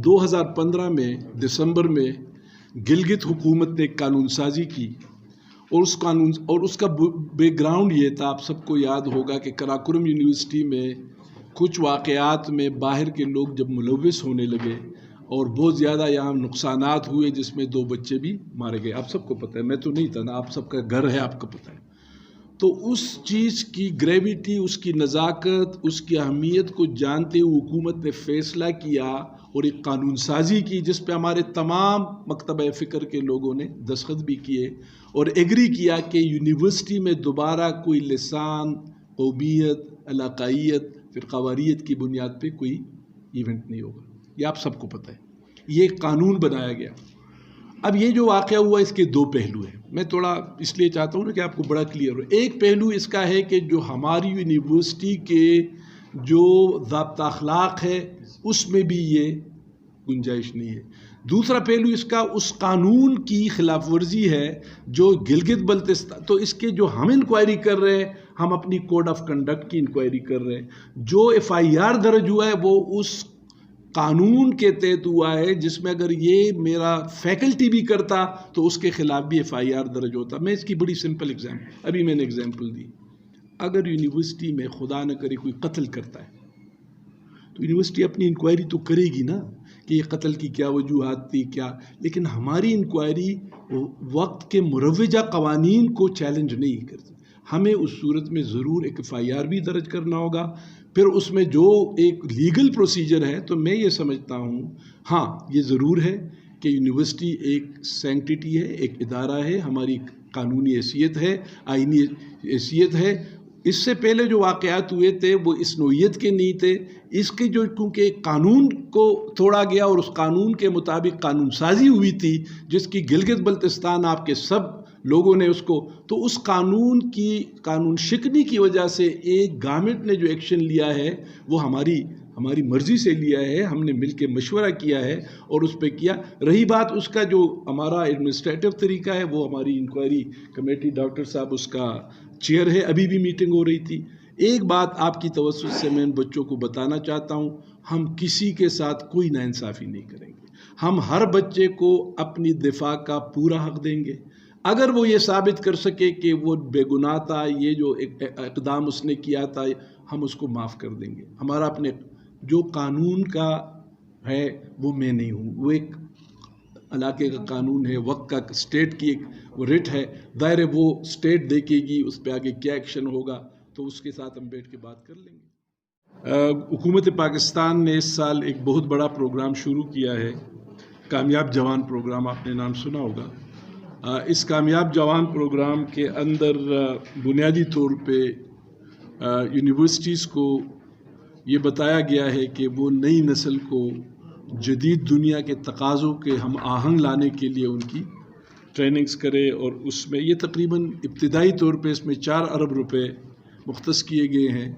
2015 میں دسمبر میں گلگت حکومت نے قانون سازی کی اور اس کا بیک گراؤنڈ یہ تھا، آپ سب کو یاد ہوگا کہ قراقرم یونیورسٹی میں کچھ واقعات میں باہر کے لوگ جب ملوث ہونے لگے اور بہت زیادہ یہاں نقصانات ہوئے، جس میں 2 بچے بھی مارے گئے. آپ سب کو پتہ ہے، میں تو نہیں تھا نا، آپ سب کا گھر ہے، آپ کو پتہ ہے. تو اس چیز کی گریویٹی، اس کی نزاکت، اس کی اہمیت کو جانتے ہوئے حکومت نے فیصلہ کیا اور ایک قانون سازی کی، جس پہ ہمارے تمام مکتبہ فکر کے لوگوں نے دستخط بھی کیے اور ایگری کیا کہ یونیورسٹی میں دوبارہ کوئی لسان، قومیت، علاقائیت، فرقواریت کی بنیاد پہ کوئی ایونٹ نہیں ہوگا. یہ آپ سب کو پتہ ہے، یہ ایک قانون بنایا گیا. اب یہ جو واقعہ ہوا، اس کے 2 پہلو ہیں. میں تھوڑا اس لیے چاہتا ہوں نا کہ آپ کو بڑا کلیئر ہو. ایک پہلو اس کا ہے کہ جو ہماری یونیورسٹی کے جو ضابطہ اخلاق ہے اس میں بھی یہ گنجائش نہیں ہے. دوسرا پہلو اس کا اس قانون کی خلاف ورزی ہے جو گلگت بلتستان. تو اس کے جو ہم انکوائری کر رہے ہیں، ہم اپنی کوڈ آف کنڈکٹ کی انکوائری کر رہے ہیں. جو FIR درج ہوا ہے وہ اس قانون کے تحت ہوا ہے، جس میں اگر یہ میرا فیکلٹی بھی کرتا تو اس کے خلاف بھی FIR درج ہوتا. میں اس کی بڑی سمپل ایگزامپل، ابھی میں نے ایگزامپل دی. اگر یونیورسٹی میں خدا نہ کرے کوئی قتل کرتا ہے تو یونیورسٹی اپنی انکوائری تو کرے گی نا کہ یہ قتل کی کیا وجوہات تھی کیا، لیکن ہماری انکوائری وقت کے مروجہ قوانین کو چیلنج نہیں کرتی. ہمیں اس صورت میں ضرور ایک FIR بھی درج کرنا ہوگا. پھر اس میں جو ایک لیگل پروسیجر ہے، تو میں یہ سمجھتا ہوں ہاں یہ ضرور ہے کہ یونیورسٹی ایک سینکٹیٹی ہے، ایک ادارہ ہے، ہماری قانونی حیثیت ہے، آئینی حیثیت ہے. اس سے پہلے جو واقعات ہوئے تھے وہ اس نوعیت کے نہیں تھے. اس کے جو کیونکہ قانون کو توڑا گیا اور اس قانون کے مطابق قانون سازی ہوئی تھی، جس کی گلگت بلتستان آپ کے سب لوگوں نے اس کو، تو اس قانون شکنی کی وجہ سے ایک گورنمنٹ نے جو ایکشن لیا ہے وہ ہماری مرضی سے لیا ہے. ہم نے مل کے مشورہ کیا ہے اور اس پہ کیا. رہی بات اس کا جو ہمارا ایڈمنسٹریٹو طریقہ ہے، وہ ہماری انکوائری کمیٹی، ڈاکٹر صاحب اس کا چیئر ہے. ابھی بھی میٹنگ ہو رہی تھی. ایک بات آپ کی توسط سے میں ان بچوں کو بتانا چاہتا ہوں، ہم کسی کے ساتھ کوئی ناانصافی نہیں کریں گے. ہم ہر بچے کو اپنی دفاع کا پورا حق دیں گے. اگر وہ یہ ثابت کر سکے کہ وہ بے گناہ تھا، یہ جو اقدام اس نے کیا تھا، ہم اس کو معاف کر دیں گے. ہمارا اپنے جو قانون کا ہے وہ میں نہیں ہوں، وہ ایک علاقے کا قانون ہے، وقت کا اسٹیٹ کی ایک وہ ریٹ ہے. ظاہر ہے وہ اسٹیٹ دیکھے گی اس پہ آگے کیا ایکشن ہوگا، تو اس کے ساتھ ہم بیٹھ کے بات کر لیں گے. حکومت پاکستان نے اس سال ایک بہت بڑا پروگرام شروع کیا ہے، کامیاب جوان پروگرام. آپ نے نام سنا ہوگا. اس کامیاب جوان پروگرام کے اندر بنیادی طور پہ یونیورسٹیز کو یہ بتایا گیا ہے کہ وہ نئی نسل کو جدید دنیا کے تقاضوں کے ہم آہنگ لانے کے لیے ان کی ٹریننگز کرے. اور اس میں یہ تقریباً ابتدائی طور پہ اس میں 4 ارب روپے مختص کیے گئے ہیں.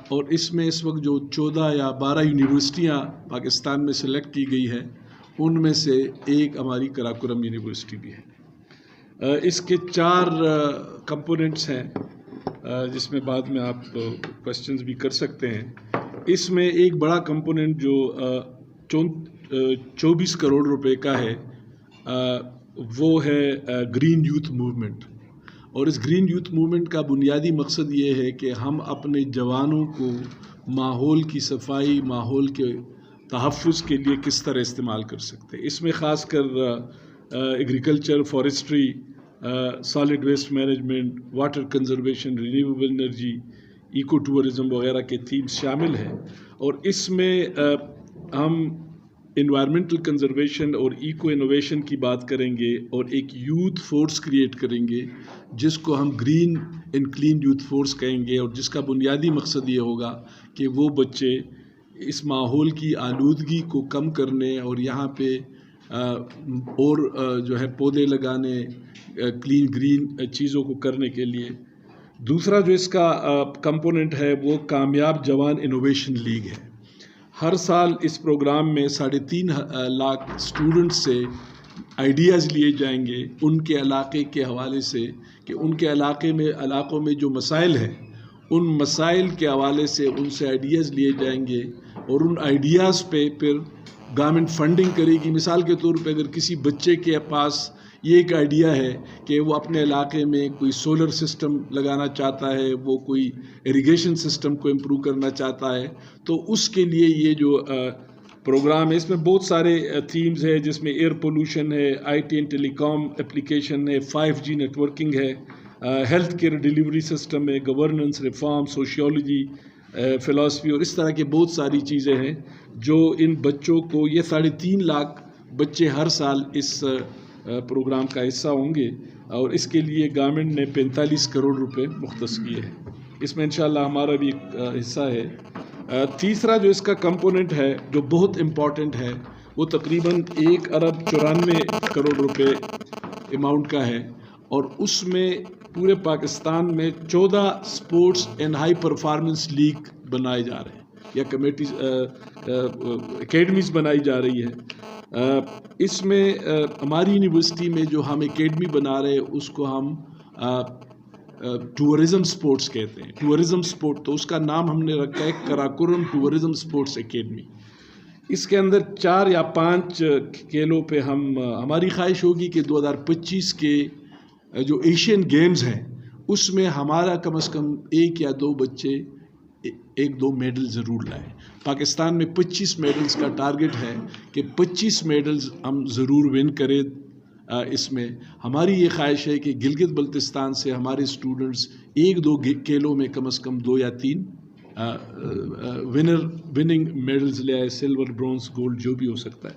اور اس میں اس وقت جو 14 یا 12 یونیورسٹیاں پاکستان میں سلیکٹ کی گئی ہے، ان میں سے ایک ہماری قراقرم یونیورسٹی بھی ہے. اس کے 4 کمپوننٹس ہیں، جس میں بعد میں آپ کوشچنز بھی کر سکتے ہیں. اس میں ایک بڑا کمپوننٹ جو 24 کروڑ روپے کا ہے، وہ ہے گرین یوتھ موومنٹ. اور اس گرین یوتھ موومنٹ کا بنیادی مقصد یہ ہے کہ ہم اپنے جوانوں کو ماحول کی صفائی، ماحول کے تحفظ کے لیے کس طرح استعمال کر سکتے ہیں. اس میں خاص کر agriculture, forestry, solid waste management, water conservation, renewable energy, eco tourism وغیرہ کے تھیمز شامل ہیں. اور اس میں ہم انوائرمنٹل کنزرویشن اور ایکو انوویشن کی بات کریں گے، اور ایک یوتھ فورس کریٹ کریں گے جس کو ہم green and clean youth force کہیں گے، اور جس کا بنیادی مقصد یہ ہوگا کہ وہ بچے اس ماحول کی آلودگی کو کم کرنے اور یہاں پہ اور جو ہے پودے لگانے، کلین گرین چیزوں کو کرنے کے لیے. دوسرا جو اس کا کمپوننٹ ہے وہ کامیاب جوان انوویشن لیگ ہے. ہر سال اس پروگرام میں 3.5 لاکھ اسٹوڈنٹ سے آئیڈیاز لیے جائیں گے ان کے علاقے کے حوالے سے، کہ ان کے علاقوں میں جو مسائل ہیں ان مسائل کے حوالے سے ان سے آئیڈیاز لیے جائیں گے، اور ان آئیڈیاز پہ پھر گورنمنٹ فنڈنگ کرے گی. مثال کے طور پہ اگر کسی بچے کے پاس یہ ایک آئیڈیا ہے کہ وہ اپنے علاقے میں کوئی سولر سسٹم لگانا چاہتا ہے, وہ کوئی اریگیشن سسٹم کو امپروو کرنا چاہتا ہے, تو اس کے لیے یہ جو پروگرام ہے اس میں بہت سارے تھیمز ہے, جس میں ایئر پولوشن ہے, I T and telecom application ہے, 5G نیٹورکنگ ہے, ہیلتھ کیئر ڈیلیوری سسٹم ہے, گورننس ریفارم, سوشیولوجی, فلاسفی, اور اس طرح کے بہت ساری چیزیں ہیں جو ان بچوں کو, یہ 3.5 لاکھ بچے ہر سال اس پروگرام کا حصہ ہوں گے, اور اس کے لیے گورنمنٹ نے 45 کروڑ روپے مختص کیے ہیں. اس میں انشاءاللہ ہمارا بھی ایک حصہ ہے. تیسرا جو اس کا کمپوننٹ ہے جو بہت امپورٹنٹ ہے, وہ تقریباً 1 ارب 94 کروڑ روپے اماؤنٹ کا ہے, اور اس میں پورے پاکستان میں 14 sports and high performance league بنائے جا رہے ہیں, یا کمیٹیز اکیڈمیز بنائی جا رہی ہے. اس میں ہماری یونیورسٹی میں جو ہم اکیڈمی بنا رہے ہیں اس کو ہم ٹورزم سپورٹس کہتے ہیں. ٹورزم سپورٹ, تو اس کا نام ہم نے رکھا ہے قراقرم ٹورزم سپورٹس اکیڈمی. اس کے اندر 4 یا 5 کھیلوں پہ ہماری خواہش ہوگی کہ 2025 کے جو ایشین گیمز ہیں اس میں ہمارا کم از کم 1 یا 2 بچے 1-2 میڈل ضرور لائیں. پاکستان میں 25 میڈلز کا ٹارگٹ ہے کہ 25 میڈلز ہم ضرور ون کریں. اس میں ہماری یہ خواہش ہے کہ گلگت بلتستان سے ہمارے اسٹوڈنٹس 1-2 کھیلوں میں کم از کم 2 یا 3 وننگ میڈلز لے آئے, سلور, برونز, گولڈ, جو بھی ہو سکتا ہے.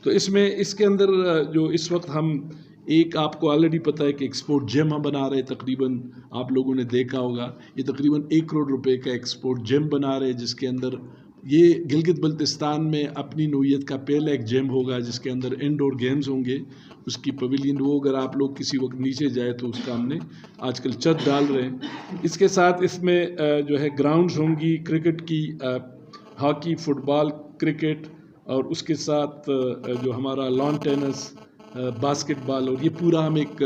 تو اس کے اندر جو اس وقت ہم ایک, آپ کو آلریڈی پتہ ہے کہ ایکسپورٹ جیم ہم بنا رہے, تقریباً آپ لوگوں نے دیکھا ہوگا, یہ تقریباً 1 کروڑ روپے کا ایکسپورٹ جیم بنا رہے, جس کے اندر یہ گلگت بلتستان میں اپنی نوعیت کا پہلا ایک جیم ہوگا جس کے اندر انڈور گیمز ہوں گے. اس کی پویلین, وہ اگر آپ لوگ کسی وقت نیچے جائے تو اس کا ہم نے آج کل چھت ڈال رہے ہیں. اس کے ساتھ اس میں جو ہے گراؤنڈز ہوں گی, کرکٹ کی, ہاکی, فٹ بال, کرکٹ, اور اس کے ساتھ جو ہمارا لان ٹینس, باسکٹ بال, اور یہ پورا ہم ایک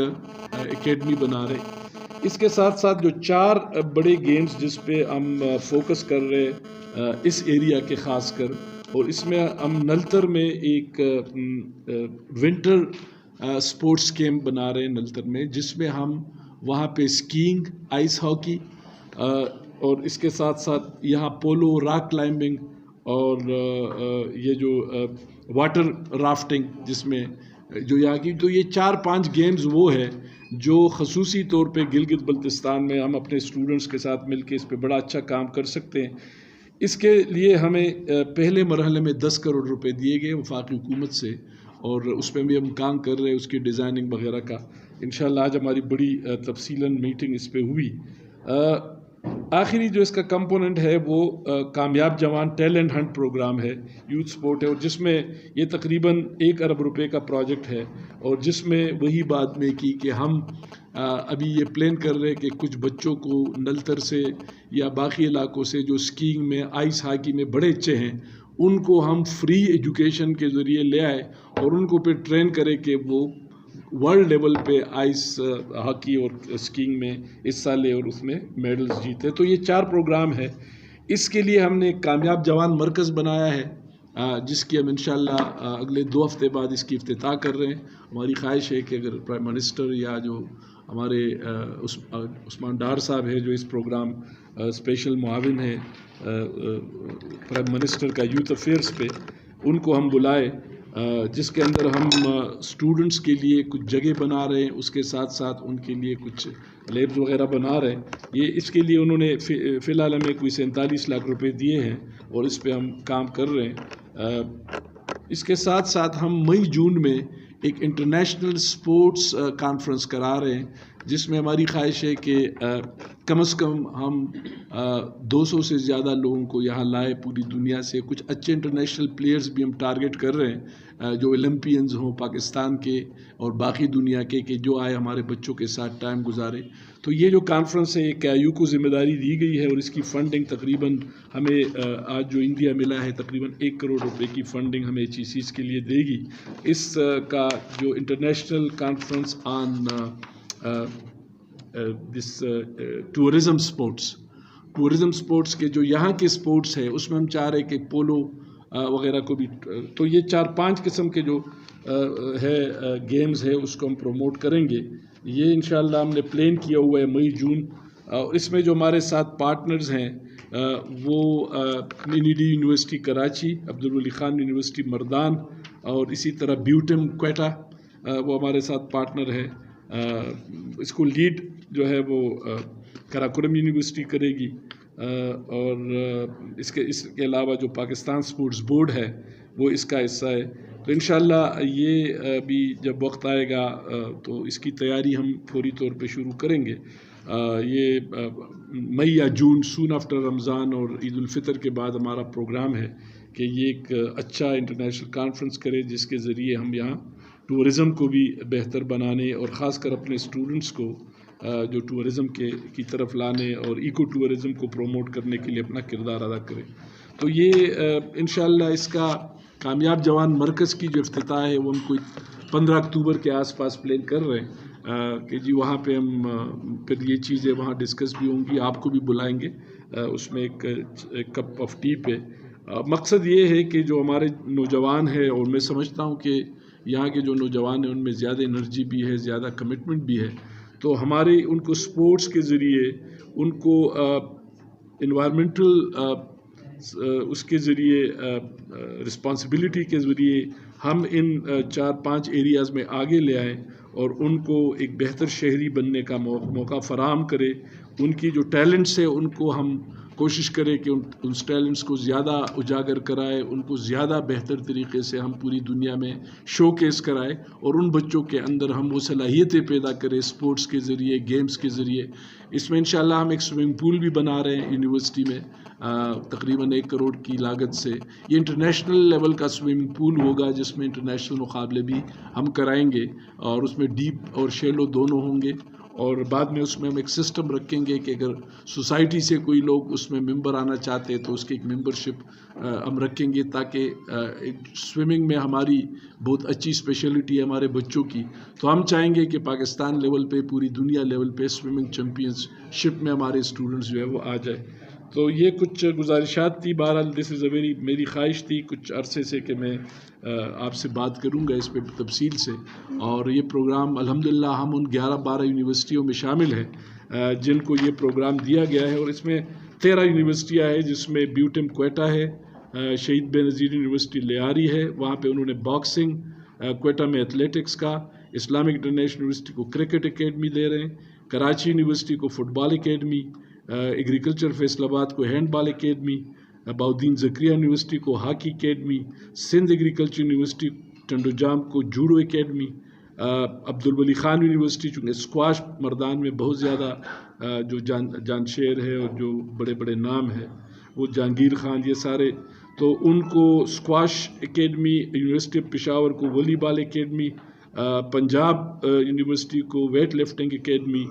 اکیڈمی بنا رہے ہیں. اس کے ساتھ ساتھ جو 4 بڑے گیمز جس پہ ہم فوکس کر رہے اس ایریا کے خاص کر, اور اس میں ہم نلتر میں ایک ونٹر سپورٹس کیمپ بنا رہے ہیں نلتر میں, جس میں ہم وہاں پہ اسکینگ, آئس ہاکی, اور اس کے ساتھ ساتھ یہاں پولو, راک کلائمبنگ, اور یہ جو واٹر رافٹنگ, جس میں جو یہاں کی, تو یہ 4-5 گیمز وہ ہے جو خصوصی طور پہ گلگت بلتستان میں ہم اپنے اسٹوڈنٹس کے ساتھ مل کے اس پہ بڑا اچھا کام کر سکتے ہیں. اس کے لیے ہمیں پہلے مرحلے میں 10 کروڑ روپے دیے گئے وفاقی حکومت سے, اور اس پہ بھی ہم کام کر رہے ہیں, اس کی ڈیزائننگ وغیرہ کا. انشاءاللہ آج ہماری بڑی تفصیلاً میٹنگ اس پہ ہوئی. آخری جو اس کا کمپوننٹ ہے وہ کامیاب جوان ٹیلنٹ ہنٹ پروگرام ہے, یوتھ سپورٹ ہے, اور جس میں یہ تقریباً 1 ارب روپے کا پروجیکٹ ہے, اور جس میں وہی بات میں کی کہ ہم ابھی یہ پلان کر رہے کہ کچھ بچوں کو نلتر سے یا باقی علاقوں سے جو اسکینگ میں, آئس ہاکی میں بڑے اچھے ہیں, ان کو ہم فری ایجوکیشن کے ذریعے لے آئے اور ان کو پھر ٹرین کرے کہ وہ ورلڈ لیول پہ آئس ہاکی اور اسکینگ میں حصہ لے اور اس میں میڈلز جیتے. تو یہ 4 پروگرام ہے. اس کے لیے ہم نے ایک کامیاب جوان مرکز بنایا ہے, جس کی ہم انشاءاللہ اگلے 2 ہفتے بعد اس کی افتتاح کر رہے ہیں. ہماری خواہش ہے کہ اگر پرائم منسٹر یا جو ہمارے عثمان ڈار صاحب ہے جو اس پروگرام اسپیشل معاون ہے پرائم منسٹر کا یوتھ افیئرس پہ, ان کو ہم بلائے, جس کے اندر ہم اسٹوڈنٹس کے لیے کچھ جگہ بنا رہے ہیں, اس کے ساتھ ساتھ ان کے لیے کچھ لیبز وغیرہ بنا رہے ہیں. یہ اس کے لیے انہوں نے فی الحال ہمیں کوئی 47 لاکھ روپے دیے ہیں, اور اس پہ ہم کام کر رہے ہیں. اس کے ساتھ ساتھ ہم مئی جون میں ایک انٹرنیشنل سپورٹس کانفرنس کرا رہے ہیں, جس میں ہماری خواہش ہے کہ کم از کم ہم 200 سے زیادہ لوگوں کو یہاں لائے پوری دنیا سے. کچھ اچھے انٹرنیشنل پلیئرز بھی ہم ٹارگٹ کر رہے ہیں جو اولمپئنز ہوں پاکستان کے اور باقی دنیا کے, کہ جو آئے ہمارے بچوں کے ساتھ ٹائم گزارے. تو یہ جو کانفرنس ہے, یہ KIU کو ذمہ داری دی گئی ہے, اور اس کی فنڈنگ تقریباً ہمیں آج جو انڈیا ملا ہے تقریباً 1 کروڑ روپے کی فنڈنگ ہمیں HECs کے لیے دے گی. اس کا جو international conference on this tourism sports کے جو یہاں کے سپورٹس ہے, اس میں ہم چاہ رہے کہ پولو وغیرہ کو بھی. تو یہ 4-5 قسم کے جو ہے گیمز ہے اس کو ہم پروموٹ کریں گے. یہ انشاءاللہ ہم نے پلان کیا ہوا ہے مئی جون. اس میں جو ہمارے ساتھ پارٹنرز ہیں وہ NED university Karachi, Abdul Wali Khan university Mardan, اور اسی طرح بیوٹم کوئٹہ وہ ہمارے ساتھ پارٹنر ہے. اس کو لیڈ جو ہے وہ قراقرم یونیورسٹی کرے گی، اور اس کے علاوہ جو پاکستان سپورٹس بورڈ ہے وہ اس کا حصہ ہے. تو انشاءاللہ یہ بھی جب وقت آئے گا تو اس کی تیاری ہم فوری طور پہ شروع کریں گے. یہ مئی یا جون سون آفٹر رمضان اور عید الفطر کے بعد ہمارا پروگرام ہے کہ یہ ایک اچھا انٹرنیشنل کانفرنس کرے جس کے ذریعے ہم یہاں ٹورزم کو بھی بہتر بنانے اور خاص کر اپنے اسٹوڈنٹس کو جو ٹورزم کی طرف لانے اور ایکو ٹورزم کو پروموٹ کرنے کے لیے اپنا کردار ادا کرے. تو یہ انشاءاللہ اس کا کامیاب جوان مرکز کی جو افتتاح ہے وہ ہم کوئی 15 اکتوبر کے آس پاس پلان کر رہے ہیں کہ جی وہاں پہ ہم پھر یہ چیزیں وہاں ڈسکس بھی ہوں گی. آپ کو بھی بلائیں گے اس میں ایک کپ آف ٹی پہ. مقصد یہ ہے کہ جو ہمارے نوجوان ہیں، اور میں سمجھتا ہوں کہ یہاں کے جو نوجوان ہیں ان میں زیادہ انرجی بھی ہے، زیادہ کمٹمنٹ بھی ہے، تو ہمارے ان کو سپورٹس کے ذریعے ان کو انوائرمنٹل اس کے ذریعے رسپانسبلٹی کے ذریعے ہم ان 4-5 ایریاز میں آگے لے آئیں اور ان کو ایک بہتر شہری بننے کا موقع فراہم کرے. ان کی جو ٹیلنٹس ہے ان کو ہم کوشش کریں کہ ان ٹیلنٹس کو زیادہ اجاگر کرائے، ان کو زیادہ بہتر طریقے سے ہم پوری دنیا میں شو کیس کرائے، اور ان بچوں کے اندر ہم وہ صلاحیتیں پیدا کریں سپورٹس کے ذریعے، گیمز کے ذریعے. اس میں انشاءاللہ ہم ایک سوئمنگ پول بھی بنا رہے ہیں یونیورسٹی میں تقریباً 1 کروڑ کی لاگت سے. یہ انٹرنیشنل لیول کا سوئمنگ پول ہوگا جس میں انٹرنیشنل مقابلے بھی ہم کرائیں گے، اور اس میں ڈیپ اور شیلو دونوں ہوں گے. اور بعد میں اس میں ہم ایک سسٹم رکھیں گے کہ اگر سوسائٹی سے کوئی لوگ اس میں ممبر آنا چاہتے ہیں تو اس کی ایک ممبرشپ ہم رکھیں گے، تاکہ سوئمنگ میں ہماری بہت اچھی اسپیشلٹی ہے ہمارے بچوں کی. تو ہم چاہیں گے کہ پاکستان لیول پہ، پوری دنیا لیول پہ سوئمنگ چیمپئنز شپ میں ہمارے اسٹوڈنٹس جو ہے وہ آ جائے. تو یہ کچھ گزارشات تھی. بہرحال دس از اے میری خواہش تھی کچھ عرصے سے کہ میں آپ سے بات کروں گا اس پہ تفصیل سے. اور یہ پروگرام الحمدللہ ہم ان 11-12 یونیورسٹیوں میں شامل ہیں جن کو یہ پروگرام دیا گیا ہے، اور اس میں 13 یونیورسٹیاں ہیں جس میں بیوٹم کوئٹہ ہے، شہید بے نظیر یونیورسٹی لیاری ہے، وہاں پہ انہوں نے باکسنگ، کوئٹہ میں ایتھلیٹکس کا، اسلامک انٹرنیشنل یونیورسٹی کو کرکٹ اکیڈمی دے رہے ہیں، کراچی یونیورسٹی کو football academy, agriculture Faisalabad کو handball academy, Bahauddin Zakariya university کو hockey academy, Sindh agriculture university Tando Jam کو judo academy, Abdul Wali Khan university چونکہ اسکواش مردان میں بہت زیادہ جو جانشیر ہے اور جو بڑے بڑے نام ہیں وہ جہانگیر خان، یہ سارے، تو ان کو squash academy, university of Peshawar کو والی بال اکیڈمی، پنجاب یونیورسٹی کو ویٹ لفٹنگ اکیڈمی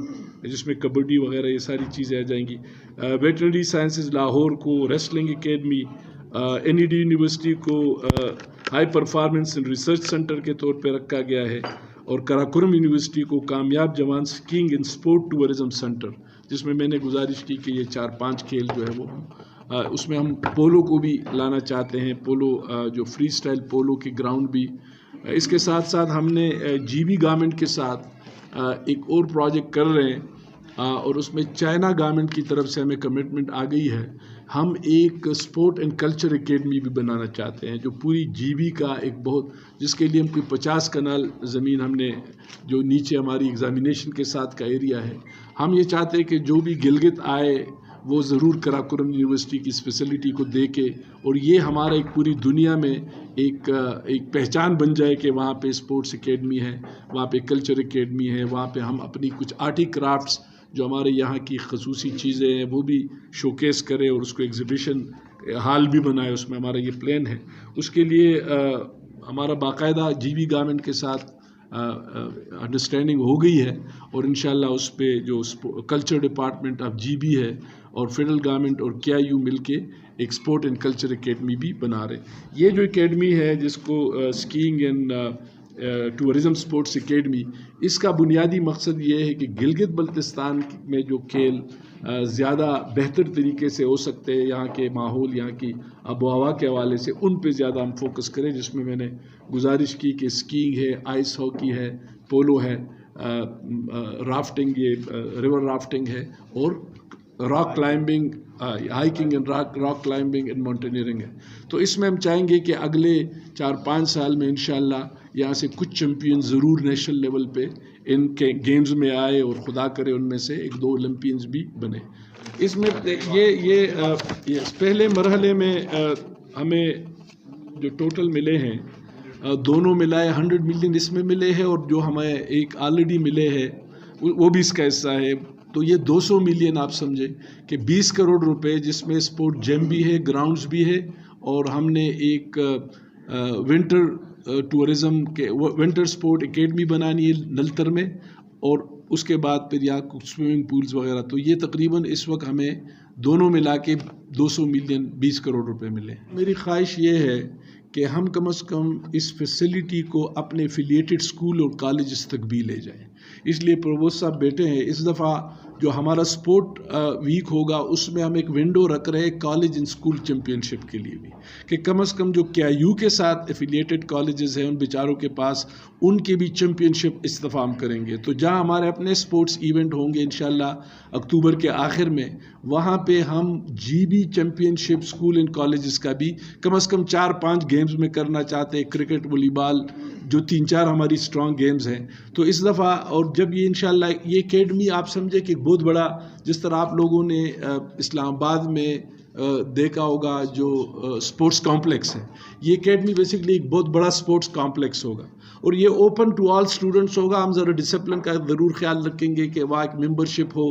جس میں کبڈی وغیرہ یہ ساری چیزیں آ جائیں گی، ویٹرنری سائنسز لاہور کو ریسلنگ اکیڈمی، NED یونیورسٹی کو high performance and research centre کے طور پہ رکھا گیا ہے، اور قراقرم یونیورسٹی کو کامیاب جوان skiing in support tourism centre, جس میں نے گزارش کی کہ یہ 4-5 کھیل جو ہے وہ اس میں ہم پولو کو بھی لانا چاہتے ہیں، پولو جو فری سٹائل پولو کی گراؤنڈ بھی. اس کے ساتھ ساتھ ہم نے GB گورنمنٹ کے ساتھ ایک اور پروجیکٹ کر رہے ہیں، اور اس میں چائنا گورنمنٹ کی طرف سے ہمیں کمٹمنٹ آ گئی ہے. ہم ایک اسپورٹ اینڈ کلچر اکیڈمی بھی بنانا چاہتے ہیں جو پوری GB کا ایک بہت، جس کے لیے ہم کوئی 50 کنال زمین ہم نے جو نیچے ہماری ایگزامینیشن کے ساتھ کا ایریا ہے، ہم یہ چاہتے ہیں کہ جو بھی گلگت آئے وہ ضرور قراقرم یونیورسٹی کی اس فیسلٹی کو دیکھے، اور یہ ہمارا ایک پوری دنیا میں ایک پہچان بن جائے کہ وہاں پہ اسپورٹس اکیڈمی ہے، وہاں پہ کلچر اکیڈمی ہے، وہاں پہ ہم اپنی کچھ آرٹی کرافٹس جو ہمارے یہاں کی خصوصی چیزیں ہیں وہ بھی شوکیس کرے، اور اس کو ایگزیبیشن ہال بھی بنائے. اس میں ہمارا یہ پلان ہے. اس کے لیے ہمارا باقاعدہ GB گورنمنٹ کے ساتھ انڈرسٹینڈنگ ہو گئی ہے، اور انشاءاللہ اس پہ جو کلچر ڈپارٹمنٹ آف GB ہے اور فیڈرل گورنمنٹ اور KIU مل کے ایک اسپورٹ اینڈ کلچر اکیڈمی بھی بنا رہے. یہ جو اکیڈمی ہے جس کو skiing and tourism sports academy, اس کا بنیادی مقصد یہ ہے کہ گلگت بلتستان میں جو کھیل زیادہ بہتر طریقے سے ہو سکتے ہیں، یہاں کے ماحول، یہاں کی آب و ہوا کے حوالے سے ان پہ زیادہ ہم فوکس کریں، جس میں نے گزارش کی کہ اسکیئنگ ہے، آئس ہاکی ہے، پولو ہے، رافٹنگ، یہ ریور رافٹنگ ہے، اور rock climbing, hiking and rock climbing and mountaineering ہے۔ تو اس میں ہم چاہیں گے کہ اگلے 4-5 سال میں انشاءاللہ یہاں سے کچھ چیمپئن ضرور نیشنل لیول پہ ان کے گیمز میں آئے، اور خدا کرے ان میں سے 1-2 اولمپئنز بھی بنے۔ اس میں یہ پہلے مرحلے میں ہمیں جو ٹوٹل ملے ہیں، دونوں ملائے 100 ملین اس میں ملے ہیں، اور جو ہمیں ایک آلریڈی ملے ہیں وہ بھی اس کا حصہ ہے۔ تو یہ 200 ملین آپ سمجھیں کہ 20 کروڑ روپے، جس میں اسپورٹ جیم بھی ہے، گراؤنڈز بھی ہے، اور ہم نے ایک ونٹر ٹورزم کے ونٹر سپورٹ اکیڈمی بنانی ہے نلتر میں، اور اس کے بعد پھر یہاں کچھ سوئمنگ پولز وغیرہ۔ تو یہ تقریباً اس وقت ہمیں دونوں ملا کے 200 ملین 20 کروڑ روپے ملے۔ میری خواہش یہ ہے کہ ہم کم از کم اس فیسلٹی کو اپنے ایفیلیٹڈ اسکول اور کالجز تک بھی لے جائیں۔ اس لیے پروووسٹ صاحب بیٹھے ہیں، اس دفعہ جو ہمارا سپورٹ ویک ہوگا اس میں ہم ایک ونڈو رکھ رہے ہیں کالج اینڈ اسکول چیمپئن شپ کے لیے بھی، کہ کم از کم جو KIU کے ساتھ ایفیلیٹڈ کالجز ہیں ان بیچاروں کے پاس، ان کی بھی چیمپئن شپ اس دفعہ ہم کریں گے۔ تو جہاں ہمارے اپنے سپورٹس ایونٹ ہوں گے انشاءاللہ اکتوبر کے آخر میں، وہاں پہ ہم GB champion ship school and colleges کا بھی کم از کم 4-5 گیمز میں کرنا چاہتے ہیں، کرکٹ، والی بال، جو 3-4 ہماری اسٹرانگ گیمز ہیں۔ تو اس دفعہ، اور جب یہ انشاءاللہ یہ اکیڈمی آپ سمجھے کہ بہت بڑا، جس طرح آپ لوگوں نے اسلام آباد میں دیکھا ہوگا جو اسپورٹس کمپلیکس ہے، یہ اکیڈمی بیسکلی ایک بہت بڑا اسپورٹس کمپلیکس ہوگا، اور یہ اوپن ٹو آل اسٹوڈنٹس ہوگا۔ ہم ذرا ڈسپلن کا ضرور خیال رکھیں گے کہ وہاں ایک ممبرشپ ہو،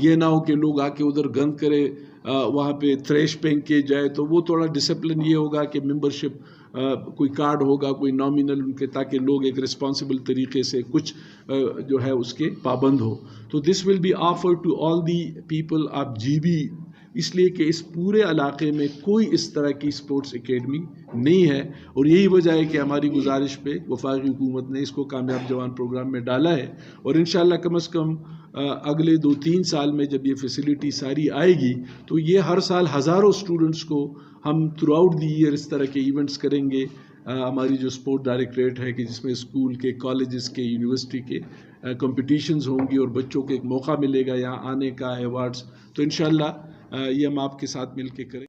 یہ نہ ہو کہ لوگ آ کے ادھر گند کرے، وہاں پہ تھریش پھینک کے جائے۔ تو وہ تھوڑا ڈسپلن یہ ہوگا کہ ممبرشپ کوئی کارڈ ہوگا، کوئی نامینل ان کے، تاکہ لوگ ایک رسپانسبل طریقے سے کچھ جو ہے اس کے پابند ہو۔ تو this will be offer to all the people of GB، اس لیے کہ اس پورے علاقے میں کوئی اس طرح کی اسپورٹس اکیڈمی نہیں ہے، اور یہی وجہ ہے کہ ہماری گزارش پہ وفاقی حکومت نے اس کو کامیاب جوان پروگرام میں ڈالا ہے، اور انشاءاللہ کم از کم اگلے 2-3 سال میں جب یہ فیسلٹی ساری آئے گی تو یہ ہر سال ہزاروں اسٹوڈنٹس کو ہم تھرو آؤٹ دی ایئر اس طرح کے ایونٹس کریں گے۔ ہماری جو اسپورٹ ڈائریکٹریٹ ہے کہ جس میں اسکول کے، کالجز کے، یونیورسٹی کے کمپٹیشنز ہوں گی، اور بچوں کو ایک موقع ملے گا یہاں آنے کا، ایوارڈز۔ تو انشاءاللہ یہ ہم آپ کے ساتھ مل کے کریں۔